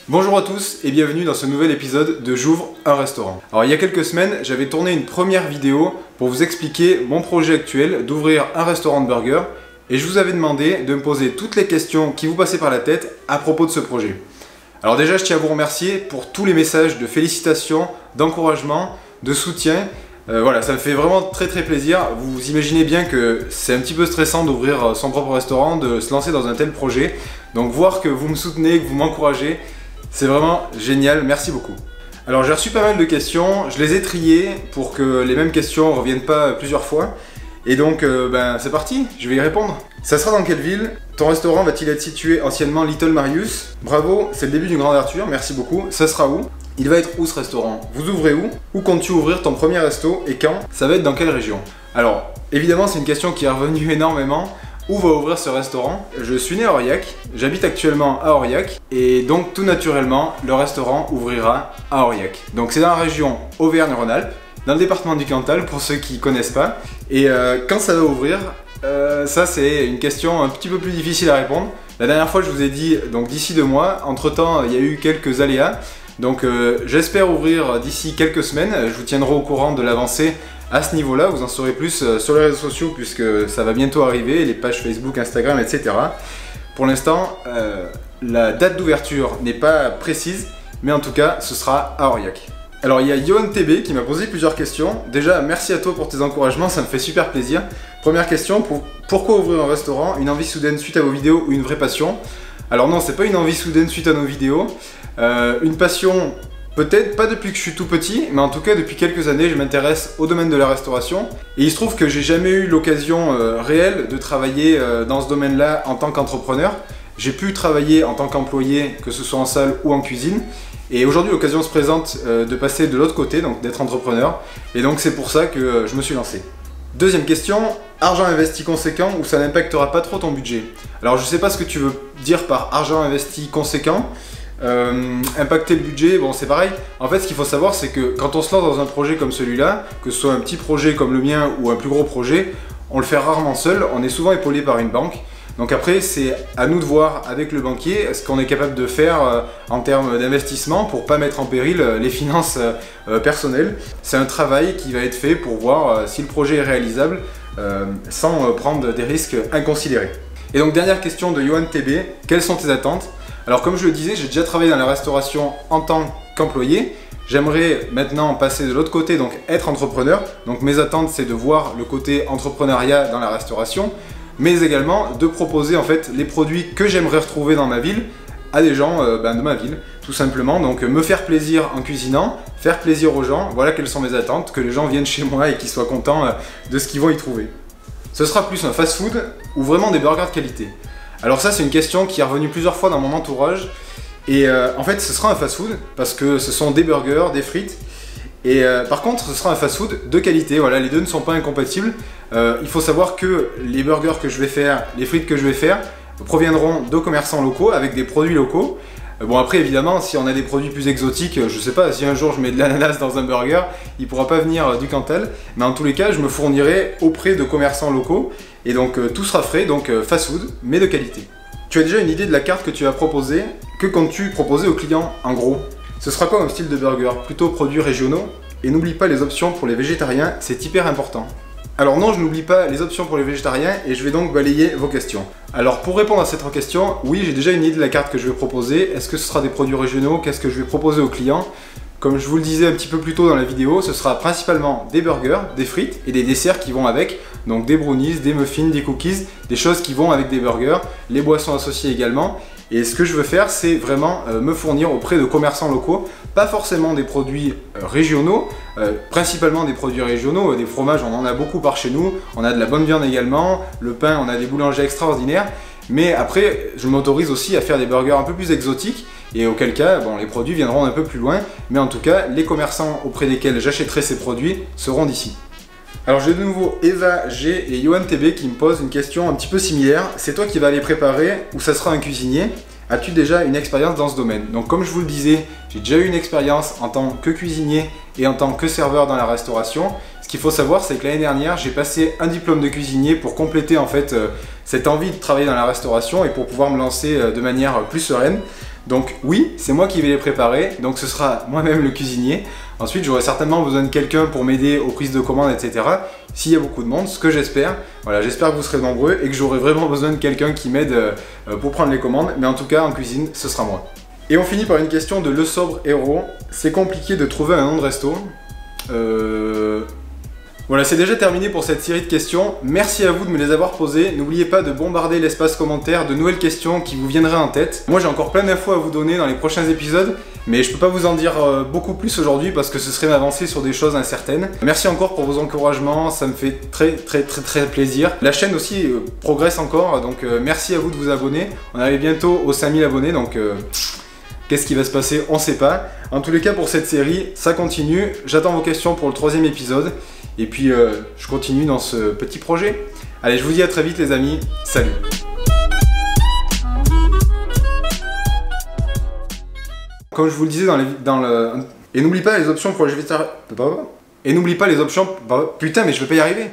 Bonjour à tous et bienvenue dans ce nouvel épisode de J'ouvre un restaurant. Alors il y a quelques semaines, j'avais tourné une première vidéo pour vous expliquer mon projet actuel d'ouvrir un restaurant de burgers et je vous avais demandé de me poser toutes les questions qui vous passaient par la tête à propos de ce projet. Alors déjà, je tiens à vous remercier pour tous les messages de félicitations, d'encouragement, de soutien. Voilà, ça me fait vraiment très plaisir. Vous imaginez bien que c'est un petit peu stressant d'ouvrir son propre restaurant, de se lancer dans un tel projet. Donc voir que vous me soutenez, que vous m'encouragez, c'est vraiment génial, merci beaucoup. Alors j'ai reçu pas mal de questions, je les ai triées pour que les mêmes questions ne reviennent pas plusieurs fois. Et donc c'est parti, je vais y répondre. Ça sera dans quelle ville? Ton restaurant va-t-il être situé anciennement Little Marius? Bravo, c'est le début d'une grande aventure, merci beaucoup. Ça sera où? Il va être où ce restaurant? Vous ouvrez où? Où comptes-tu ouvrir ton premier resto et quand? Ça va être dans quelle région? Alors, évidemment c'est une question qui est revenue énormément. Où va ouvrir ce restaurant? Je suis né à Aurillac, j'habite actuellement à Aurillac et donc tout naturellement le restaurant ouvrira à Aurillac. Donc c'est dans la région Auvergne-Rhône-Alpes, dans le département du Cantal pour ceux qui ne connaissent pas. Et quand ça va ouvrir, ça c'est une question un petit peu plus difficile à répondre. La dernière fois je vous ai dit donc d'ici 2 mois, entre temps il y a eu quelques aléas. Donc j'espère ouvrir d'ici quelques semaines, je vous tiendrai au courant de l'avancée à ce niveau-là, vous en saurez plus sur les réseaux sociaux puisque ça va bientôt arriver, les pages Facebook, Instagram, etc. Pour l'instant, la date d'ouverture n'est pas précise, mais en tout cas, ce sera à Aurillac. Alors il y a Johan TB qui m'a posé plusieurs questions. Déjà, merci à toi pour tes encouragements, ça me fait super plaisir. Première question, pourquoi ouvrir un restaurant? Une envie soudaine suite à vos vidéos ou une vraie passion? Alors non, c'est pas une envie soudaine suite à nos vidéos. Une passion... Peut-être pas depuis que je suis tout petit, mais en tout cas depuis quelques années je m'intéresse au domaine de la restauration et il se trouve que j'ai jamais eu l'occasion réelle de travailler dans ce domaine-là en tant qu'entrepreneur. J'ai pu travailler en tant qu'employé, que ce soit en salle ou en cuisine, et aujourd'hui l'occasion se présente de passer de l'autre côté, donc d'être entrepreneur, et donc c'est pour ça que je me suis lancé. Deuxième question, argent investi conséquent ou ça n'impactera pas trop ton budget? Alors je sais pas ce que tu veux dire par argent investi conséquent. Impacter le budget, bon c'est pareil. En fait ce qu'il faut savoir c'est que quand on se lance dans un projet comme celui-là, que ce soit un petit projet comme le mien ou un plus gros projet, on le fait rarement seul, on est souvent épaulé par une banque. Donc après c'est à nous de voir avec le banquier ce qu'on est capable de faire en termes d'investissement pour pas mettre en péril les finances personnelles. C'est un travail qui va être fait pour voir si le projet est réalisable sans prendre des risques inconsidérés. Et donc dernière question de Johan TB, quelles sont tes attentes? Alors comme je le disais, j'ai déjà travaillé dans la restauration en tant qu'employé. J'aimerais maintenant passer de l'autre côté, donc être entrepreneur. Donc mes attentes, c'est de voir le côté entrepreneuriat dans la restauration, mais également de proposer en fait les produits que j'aimerais retrouver dans ma ville à des gens de ma ville, tout simplement. Donc me faire plaisir en cuisinant, faire plaisir aux gens, voilà quelles sont mes attentes, que les gens viennent chez moi et qu'ils soient contents de ce qu'ils vont y trouver. Ce sera plus un fast-food ou vraiment des burgers de qualité? Alors ça c'est une question qui est revenue plusieurs fois dans mon entourage et en fait ce sera un fast-food parce que ce sont des burgers, des frites et par contre ce sera un fast-food de qualité, voilà, les deux ne sont pas incompatibles. Il faut savoir que les burgers que je vais faire, les frites que je vais faire proviendront de commerçants locaux avec des produits locaux. Bon après évidemment si on a des produits plus exotiques, je sais pas, si un jour je mets de l'ananas dans un burger, il pourra pas venir du Cantal, mais en tous les cas je me fournirai auprès de commerçants locaux et donc tout sera frais, donc fast food mais de qualité. Tu as déjà une idée de la carte que tu vas proposer? Que comptes-tu proposer aux clients en gros? Ce sera quoi comme style de burger? Plutôt produits régionaux? Et n'oublie pas les options pour les végétariens, c'est hyper important. Alors non, je n'oublie pas les options pour les végétariens et je vais donc balayer vos questions. Alors pour répondre à cette question, oui j'ai déjà une idée de la carte que je vais proposer. Est-ce que ce sera des produits régionaux? Qu'est-ce que je vais proposer aux clients? Comme je vous le disais un petit peu plus tôt dans la vidéo, ce sera principalement des burgers, des frites et des desserts qui vont avec. Donc des brownies, des muffins, des cookies, des choses qui vont avec des burgers, les boissons associées également. Et ce que je veux faire, c'est vraiment me fournir auprès de commerçants locaux, pas forcément des produits régionaux, principalement des produits régionaux, des fromages on en a beaucoup par chez nous, on a de la bonne viande également, le pain on a des boulangers extraordinaires, mais après je m'autorise aussi à faire des burgers un peu plus exotiques et auquel cas bon, les produits viendront un peu plus loin, mais en tout cas les commerçants auprès desquels j'achèterai ces produits seront d'ici. Alors j'ai de nouveau Eva G et Johan TB qui me posent une question un petit peu similaire. C'est toi qui vas les préparer ou ça sera un cuisinier? As-tu déjà une expérience dans ce domaine? Donc comme je vous le disais, j'ai déjà eu une expérience en tant que cuisinier et en tant que serveur dans la restauration. Ce qu'il faut savoir, c'est que l'année dernière, j'ai passé un diplôme de cuisinier pour compléter en fait cette envie de travailler dans la restauration et pour pouvoir me lancer de manière plus sereine. Donc oui, c'est moi qui vais les préparer, donc ce sera moi-même le cuisinier. Ensuite, j'aurai certainement besoin de quelqu'un pour m'aider aux prises de commandes, etc. S'il y a beaucoup de monde, ce que j'espère. Voilà, j'espère que vous serez nombreux et que j'aurai vraiment besoin de quelqu'un qui m'aide pour prendre les commandes. Mais en tout cas, en cuisine, ce sera moi. Et on finit par une question de Le Sobre Héros. C'est compliqué de trouver un nom de resto. Voilà, c'est déjà terminé pour cette série de questions. Merci à vous de me les avoir posées. N'oubliez pas de bombarder l'espace commentaire de nouvelles questions qui vous viendraient en tête. Moi, j'ai encore plein d'infos à vous donner dans les prochains épisodes, mais je peux pas vous en dire beaucoup plus aujourd'hui parce que ce serait m'avancer sur des choses incertaines. Merci encore pour vos encouragements, ça me fait très plaisir. La chaîne aussi progresse encore, donc merci à vous de vous abonner. On arrive bientôt aux 5000 abonnés, donc qu'est-ce qui va se passer, on sait pas. En tous les cas, pour cette série, ça continue. J'attends vos questions pour le 3e épisode. Et puis, je continue dans ce petit projet. Allez, je vous dis à très vite les amis. Salut! Comme je vous le disais Et n'oublie pas les options pour les végétariens. Et n'oublie pas les options... Putain, mais je vais pas y arriver.